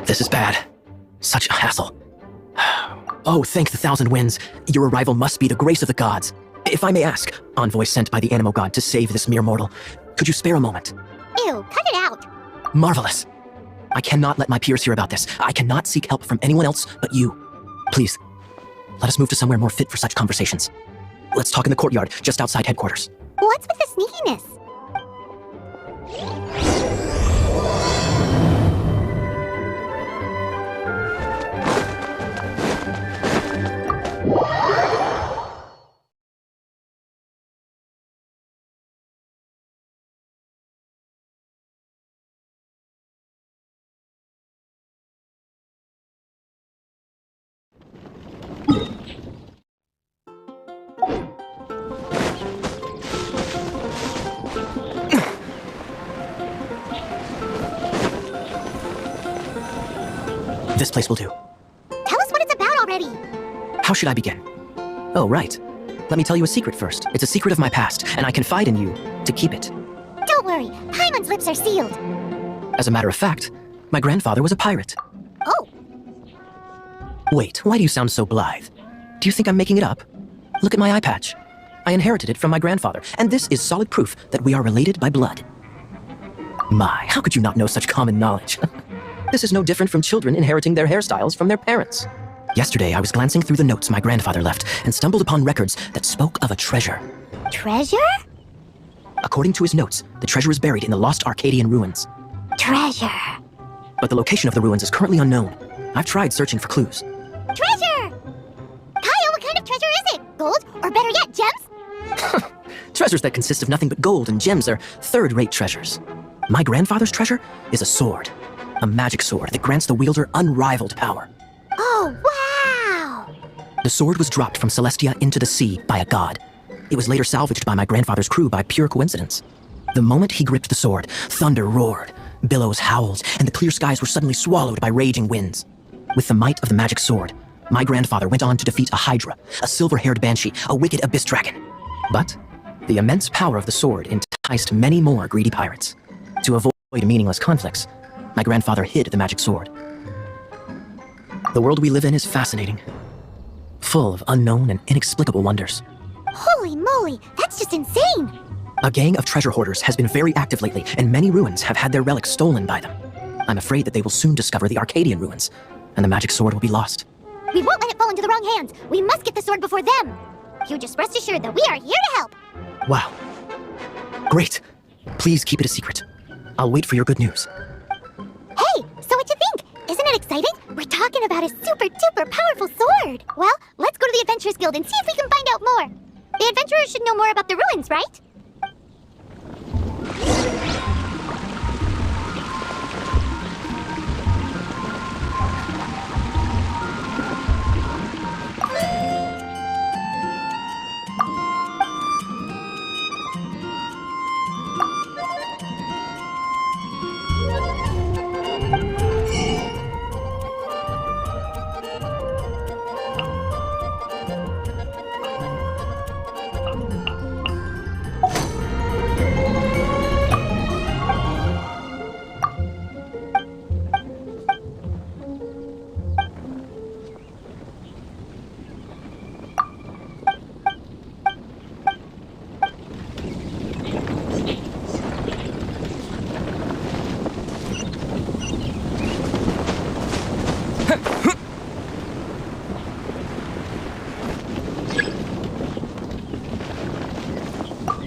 This is bad. Such a hassle. Oh, thank the thousand winds. Your arrival must be the grace of the gods. If I may ask, envoy sent by the Animo god to save this mere mortal, could you spare a moment? Ew, cut it out. Marvelous. I cannot let my peers hear about this. I cannot seek help from anyone else but you. Please, let us move to somewhere more fit for such conversations. Let's talk in the courtyard, just outside headquarters. What's with the sneakiness? This place will do. Tell us what it's about already. How should I begin? Oh, right. Let me tell you a secret first. It's a secret of my past, and I confide in you to keep it. Don't worry, Paimon's lips are sealed. As a matter of fact, my grandfather was a pirate. Oh. Wait, why do you sound so blithe? Do you think I'm making it up? Look at my eye patch. I inherited it from my grandfather, and this is solid proof that we are related by blood. My, how could you not know such common knowledge? This is no different from children inheriting their hairstyles from their parents. Yesterday, I was glancing through the notes my grandfather left and stumbled upon records that spoke of a treasure. Treasure? According to his notes, the treasure is buried in the lost Arcadian ruins. Treasure. But the location of the ruins is currently unknown. I've tried searching for clues. Treasure! Kyle, what kind of treasure is it? Gold? Or better yet, gems? Treasures that consist of nothing but gold and gems are third-rate treasures. My grandfather's treasure is a sword. A magic sword that grants the wielder unrivaled power. Oh, wow! The sword was dropped from Celestia into the sea by a god. It was later salvaged by my grandfather's crew by pure coincidence. The moment he gripped the sword, thunder roared, billows howled, and the clear skies were suddenly swallowed by raging winds. With the might of the magic sword, my grandfather went on to defeat a hydra, a silver-haired banshee, a wicked abyss dragon. But the immense power of the sword enticed many more greedy pirates. To avoid meaningless conflicts, my grandfather hid the magic sword. The world we live in is fascinating, full of unknown and inexplicable wonders. Holy moly, that's just insane! A gang of treasure hoarders has been very active lately, and many ruins have had their relics stolen by them. I'm afraid that they will soon discover the Arcadian ruins, and the magic sword will be lost. We won't let it fall into the wrong hands. We must get the sword before them. You just rest assured that we are here to help. Wow. Great. Please keep it a secret. I'll wait for your good news. Hey, so what you think? Isn't it exciting? We're talking about a super duper powerful sword. Well, let's go to the Adventurers Guild and see if we can find out more. The adventurers should know more about the ruins, right?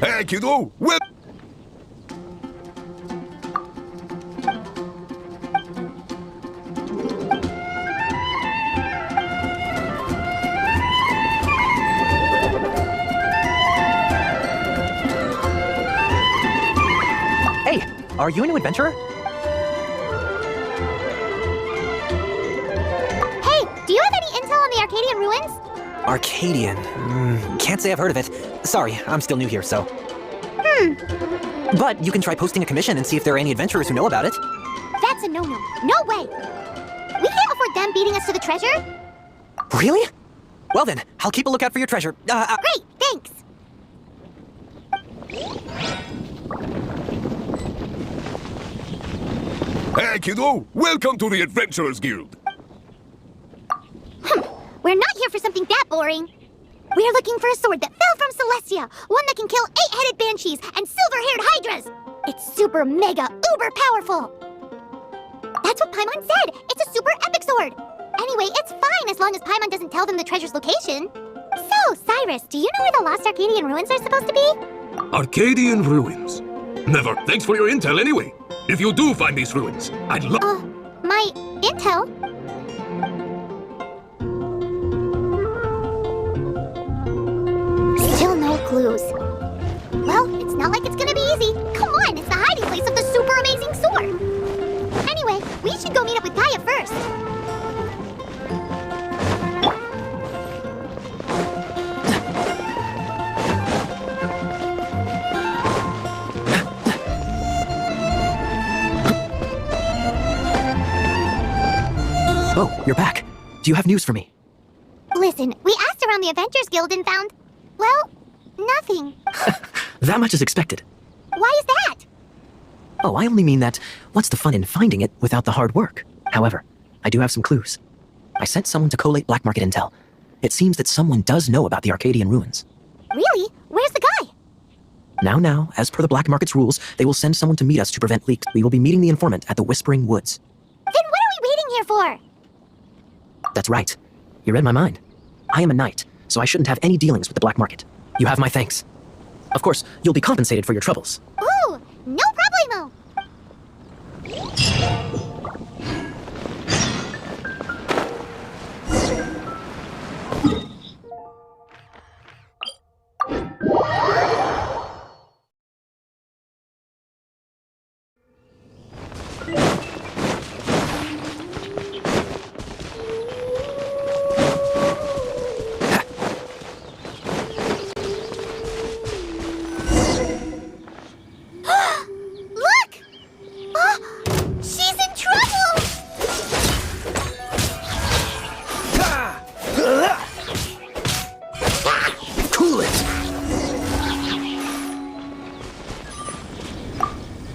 Hey, kiddo! Whip! Hey, are you a new adventurer? Hey, do you have any intel on the Arcadian ruins? Arcadian? Can't say I've heard of it. Sorry, I'm still new here, so. But you can try posting a commission and see if there are any adventurers who know about it. That's a no-no. No way! We can't afford them beating us to the treasure. Really? Well then, I'll keep a lookout for your treasure. Great, thanks! Hey, kiddo! Welcome to the Adventurers Guild! We're not here for something that boring. We're looking for a sword that fell from Celestia, one that can kill 8-headed banshees and silver-haired hydras. It's super mega uber powerful. That's what Paimon said. It's a super epic sword. Anyway, it's fine as long as Paimon doesn't tell them the treasure's location. So, Cyrus, do you know where the lost Arcadian ruins are supposed to be? Arcadian ruins. Never. Thanks for your intel anyway. If you do find these ruins, I'd love... My intel? Still no clues. Well, it's not like it's gonna be easy. Come on, it's the hiding place of the super amazing sword. Anyway, we should go meet up with Gaia first. Oh, you're back. Do you have news for me? Listen, we asked around the Adventurers Guild and found, well, nothing. That much is expected. Why is that? Oh, I only mean that what's the fun in finding it without the hard work? However, I do have some clues. I sent someone to collate black market intel. It seems that someone does know about the Arcadian ruins. Really? Where's the guy? Now, as per the black market's rules, they will send someone to meet us to prevent leaks. We will be meeting the informant at the Whispering Woods. Then what are we waiting here for? That's right. You read my mind. I am a knight, so I shouldn't have any dealings with the black market. You have my thanks. Of course, you'll be compensated for your troubles. Ooh, no problemo. Look! She's in trouble! Cool it!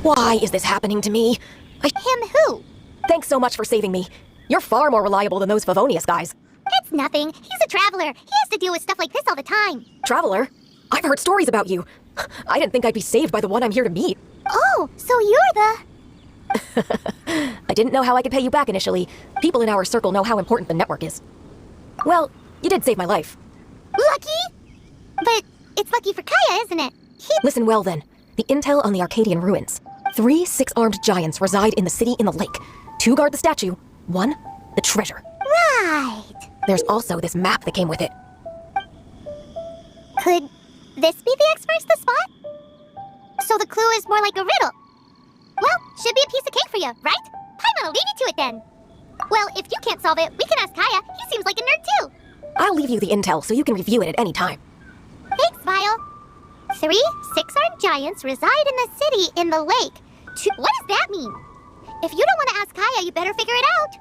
Why is this happening to me? Him who? Thanks so much for saving me. You're far more reliable than those Favonius guys. It's nothing. He's a traveler. He has to deal with stuff like this all the time. Traveler? I've heard stories about you. I didn't think I'd be saved by the one I'm here to meet. Oh, so you're the... I didn't know how I could pay you back initially. People in our circle know how important the network is. Well, you did save my life. Lucky? But it's lucky for Kaya, isn't it? Listen well then. The intel on the Arcadian ruins. 3 6-armed giants reside in the city in the lake. 2 guard the statue. 1, the treasure. Right. There's also this map that came with it. Could this be the experts the spot? So the clue is more like a riddle. Well, should be a piece of cake for you, right? Paimon will leave you to it then. Well, if you can't solve it, we can ask Kaya. He seems like a nerd too. I'll leave you the intel so you can review it at any time. Thanks, Vile. 3 6-armed giants reside in the city in the lake. 2... What does that mean? If you don't want to ask Kaya, you better figure it out.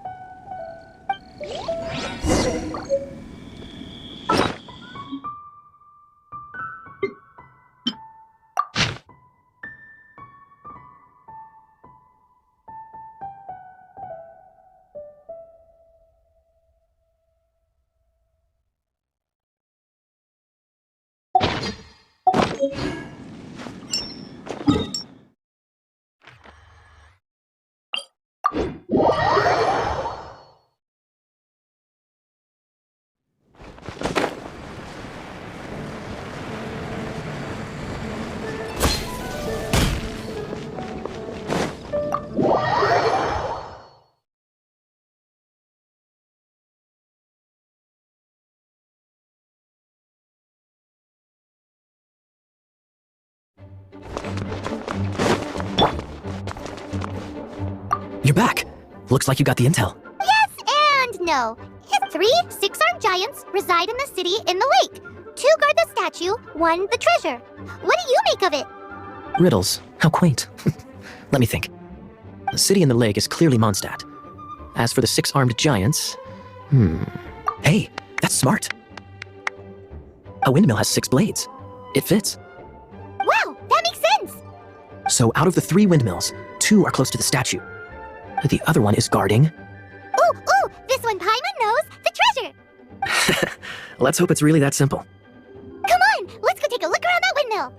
You're back. Looks like you got the intel. Yes and no. 3 6-armed giants reside in the city in the lake. 2 guard the statue, 1 the treasure. What do you make of it? Riddles. How quaint. Let me think. The city in the lake is clearly Mondstadt. As for the 6-armed giants... Hey, that's smart. A windmill has 6 blades. It fits. Wow, that makes sense. So out of the 3 windmills, 2 are close to the statue. The other one is guarding. Ooh, this one Paimon knows, the treasure. Let's hope it's really that simple. Come on, let's go take a look around that windmill.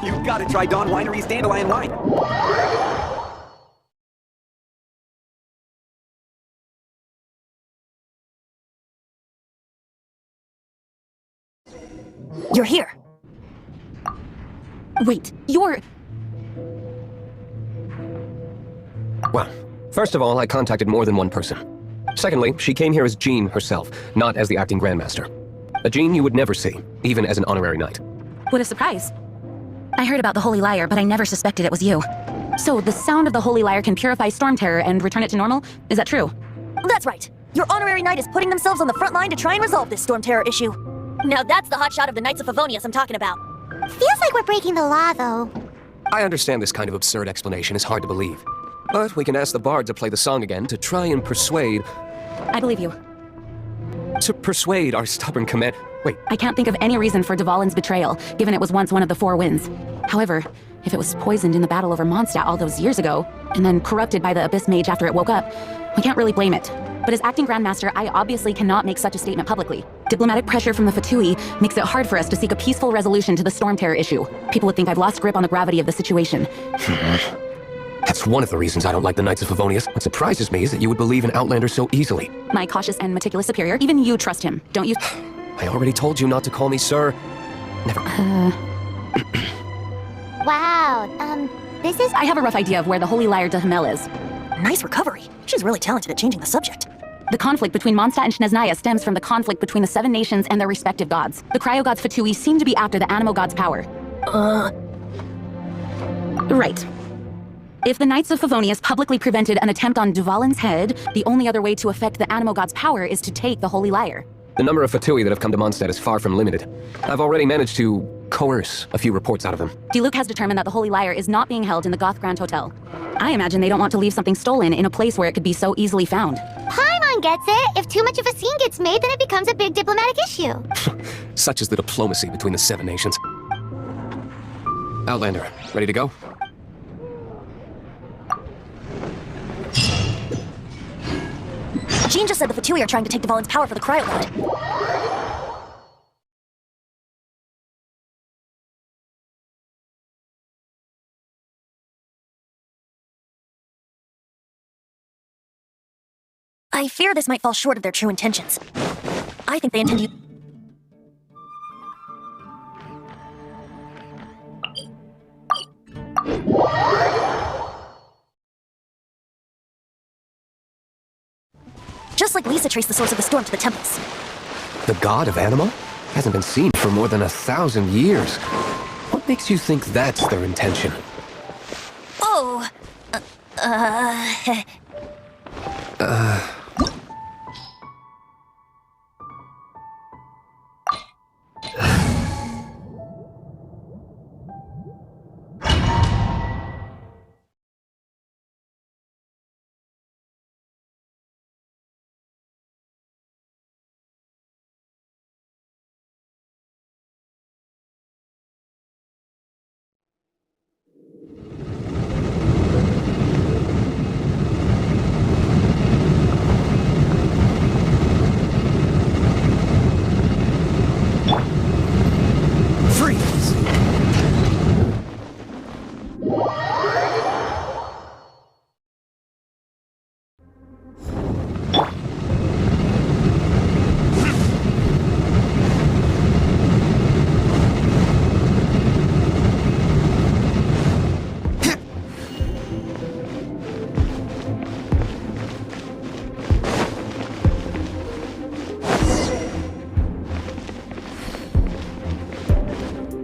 You've got to try Dawn Winery's Dandelion Wine. You're here. Wait, you're... Well, first of all, I contacted more than one person. Secondly, she came here as Jean herself, not as the acting Grandmaster. A Jean you would never see, even as an honorary knight. What a surprise. I heard about the Holy Lyre, but I never suspected it was you. So, the sound of the Holy Lyre can purify Storm Terror and return it to normal? Is that true? That's right. Your honorary knight is putting themselves on the front line to try and resolve this Storm Terror issue. Now that's the hotshot of the Knights of Favonius I'm talking about. Feels like we're breaking the law, though. I understand this kind of absurd explanation is hard to believe. But we can ask the bard to play the song again to try and persuade... I believe you. To persuade our stubborn command... Wait, I can't think of any reason for Dvalin's betrayal, given it was once one of the Four Winds. However, if it was poisoned in the battle over Mondstadt all those years ago, and then corrupted by the Abyss Mage after it woke up, we can't really blame it. But as acting Grandmaster, I obviously cannot make such a statement publicly. Diplomatic pressure from the Fatui makes it hard for us to seek a peaceful resolution to the Storm Terror issue. People would think I've lost grip on the gravity of the situation. that's one of the reasons I don't like the Knights of Favonius. What surprises me is that you would believe an Outlander so easily. My cautious and meticulous superior, even you trust him, don't you? I already told you not to call me sir. Never... Wow, this is... I have a rough idea of where the Holy Lyre de Hamel is. Nice recovery. She's really talented at changing the subject. The conflict between Mondstadt and Shneznaya stems from the conflict between the seven nations and their respective gods. The cryo-gods Fatui seem to be after the Animo god's power. Right. If the Knights of Favonius publicly prevented an attempt on Dvalin's head, the only other way to affect the Animo god's power is to take the Holy Lyre. The number of Fatui that have come to Mondstadt is far from limited. I've already managed to coerce a few reports out of them. Diluc has determined that the Holy Lyre is not being held in the Goth Grand Hotel. I imagine they don't want to leave something stolen in a place where it could be so easily found. Paimon gets it. If too much of a scene gets made, then it becomes a big diplomatic issue. Such is the diplomacy between the seven nations. Outlander, ready to go? Jean just said the Fatui are trying to take Dvalin's power for the cryo-god. I fear this might fall short of their true intentions. I think they intend to... Just like Lisa traced the source of the storm to the temples. The god of Anima? Hasn't been seen for more than 1,000 years. What makes you think that's their intention? Oh...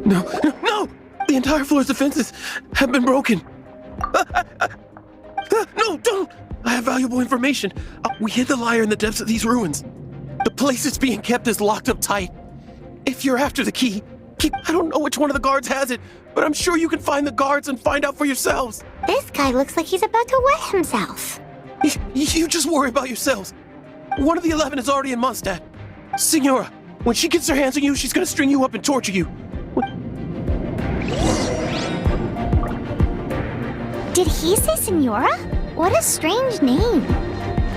No! The entire floor's defenses have been broken. No, don't! I have valuable information. We hid the liar in the depths of these ruins. The place it's being kept is locked up tight. If you're after the key, I don't know which one of the guards has it, but I'm sure you can find the guards and find out for yourselves. This guy looks like he's about to wet himself. You just worry about yourselves. One of the 11 is already in Mondstadt. Signora, when she gets her hands on you, she's gonna string you up and torture you. Did he say Signora? What a strange name.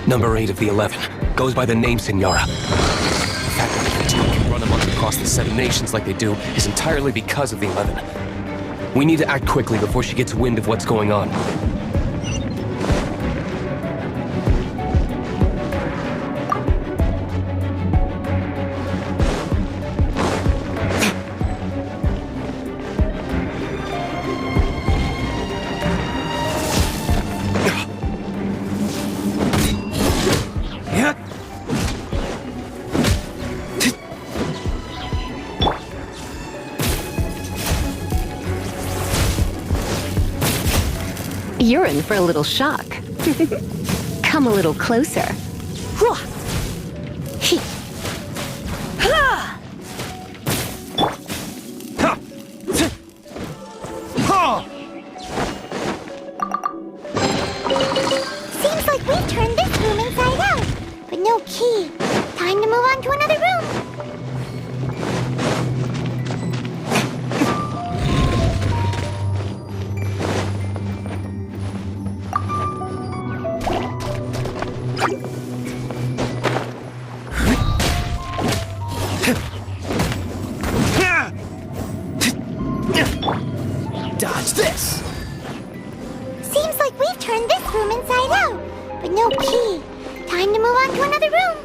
Number 8 of the 11. Goes by the name Signora. The fact that the team can run amok across the 7 nations like they do is entirely because of the 11. We need to act quickly before she gets wind of what's going on. You're in for a little shock. Come a little closer. Seems like we've turned this room inside out, but no key. Time to move on to another room. Dodge this! Seems like we've turned this room inside out, but no key. Time to move on to another room.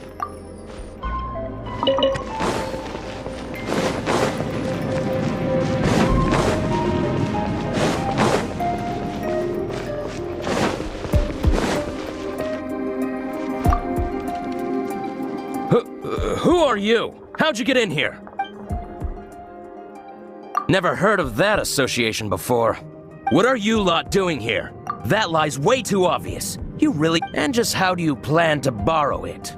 Who are you? How'd you get in here? Never heard of that association before. What are you lot doing here? That lie's way too obvious. You really... And just how do you plan to borrow it?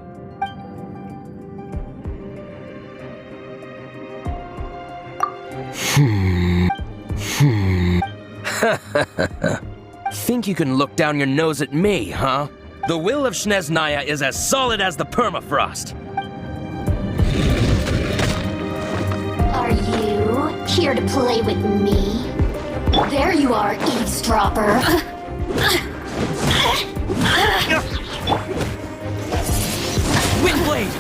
Think you can look down your nose at me, huh? The will of Snezhnaya is as solid as the permafrost. Are you here to play with me? There you are, eavesdropper. Windblade!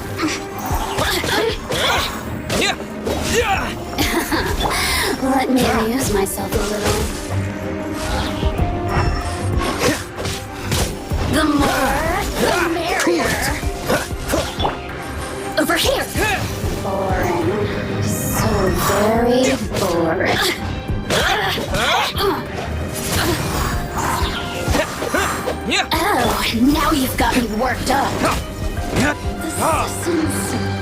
Let me amuse myself a little. The more, the merrier. very bored. Oh, now you've got me worked up.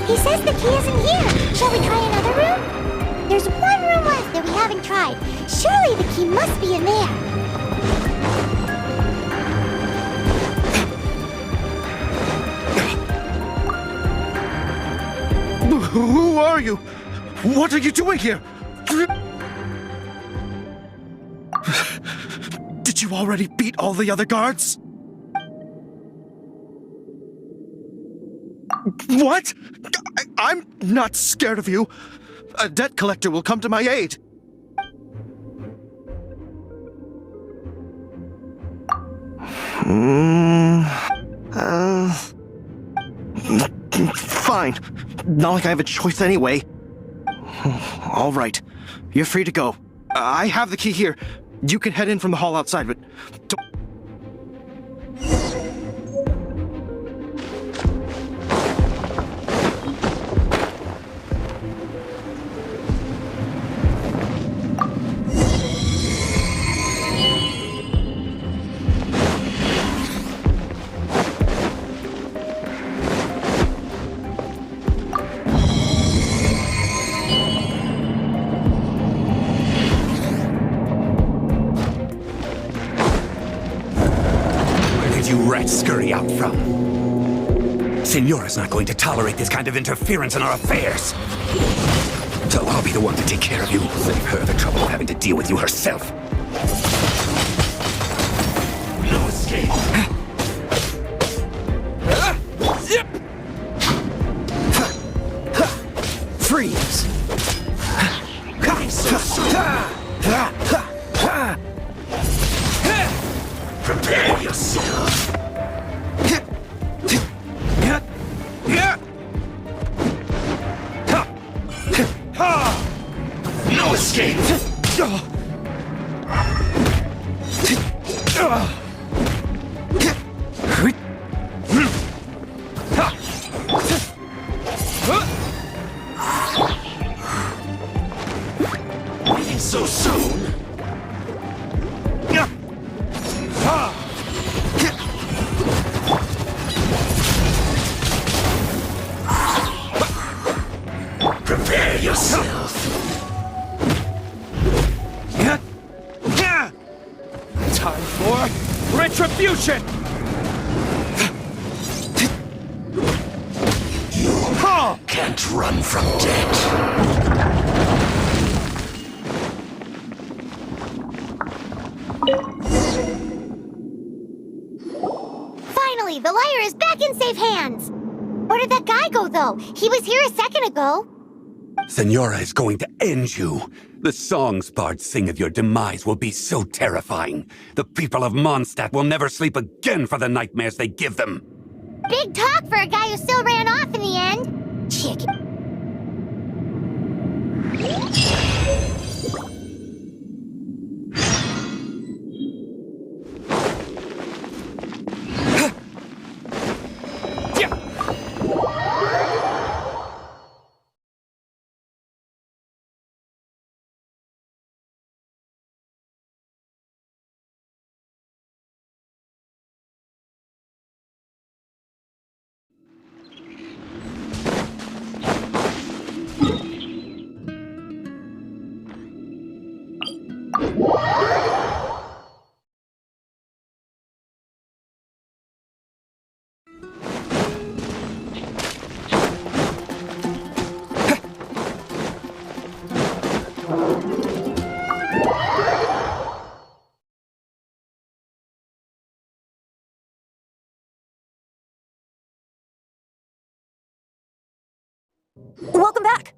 He says the key isn't here. Shall we try another room? There's one room left that we haven't tried. Surely the key must be in there. Who are you? What are you doing here? Did you already beat all the other guards? What? I'm not scared of you. A debt collector will come to my aid. Fine. Not like I have a choice anyway. All right. You're free to go. I have the key here. You can head in from the hall outside, but don't... Scurry out from. Signora's not going to tolerate this kind of interference in our affairs. So I'll be the one to take care of you. Save her the trouble of having to deal with you herself. No escape. Zip. Freeze. Prepare yourself. No escape! So soon? Prepare yourself. Time for retribution! You can't run from death. Finally, the liar is back in safe hands. Where did that guy go, though? He was here a second ago. Signora is going to end you. The songs bards sing of your demise will be so terrifying. The people of Mondstadt will never sleep again for the nightmares they give them. Big talk for a guy who still ran off in the end. Chicken. Welcome back!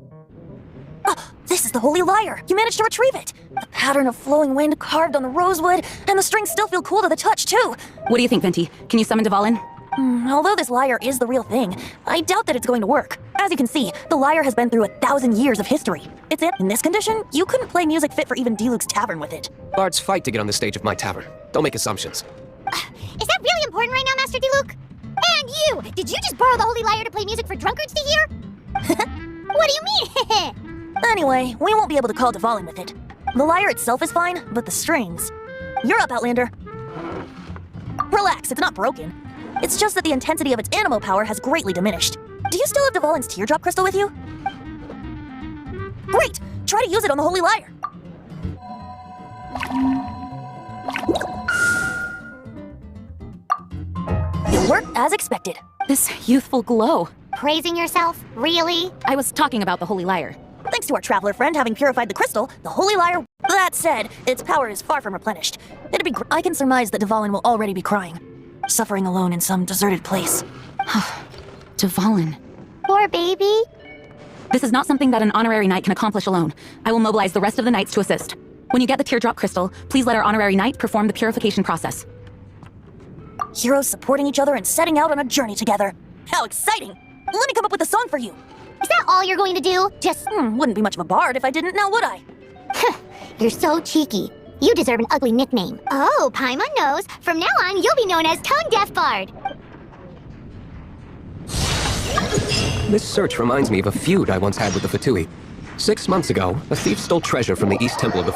This is the Holy Lyre! You managed to retrieve it! The pattern of flowing wind carved on the rosewood, and the strings still feel cool to the touch, too! What do you think, Venti? Can you summon Dvalin? Although this lyre is the real thing, I doubt that it's going to work. As you can see, the lyre has been through 1,000 years of history. It's in this condition, you couldn't play music fit for even Diluc's tavern with it. Bards fight to get on the stage of my tavern. Don't make assumptions. Is that really important right now, Master Diluc? And you! Did you just borrow the Holy Lyre to play music for drunkards to hear? What do you mean? Anyway, we won't be able to call Dvalin with it. The lyre itself is fine, but the strings... You're up, Outlander. Relax, it's not broken. It's just that the intensity of its animo power has greatly diminished. Do you still have Dvalin's teardrop crystal with you? Great! Try to use it on the holy lyre. It worked as expected. This youthful glow. Praising yourself? Really? I was talking about the holy lyre. Thanks to our traveler friend having purified the crystal, the holy lyre... That said, its power is far from replenished. It'd be I can surmise that Dvalin will already be crying. Suffering alone in some deserted place. Dvalin. Poor baby. This is not something that an honorary knight can accomplish alone. I will mobilize the rest of the knights to assist. When you get the teardrop crystal, please let our honorary knight perform the purification process. Heroes supporting each other and setting out on a journey together. How exciting! Let me come up with a song for you. Is that all you're going to do? Just... wouldn't be much of a bard if I didn't, now would I? You're so cheeky. You deserve an ugly nickname. Oh, Paimon knows. From now on, you'll be known as Tone Deaf Bard. This search reminds me of a feud I once had with the Fatui. 6 months ago, a thief stole treasure from the East Temple of the...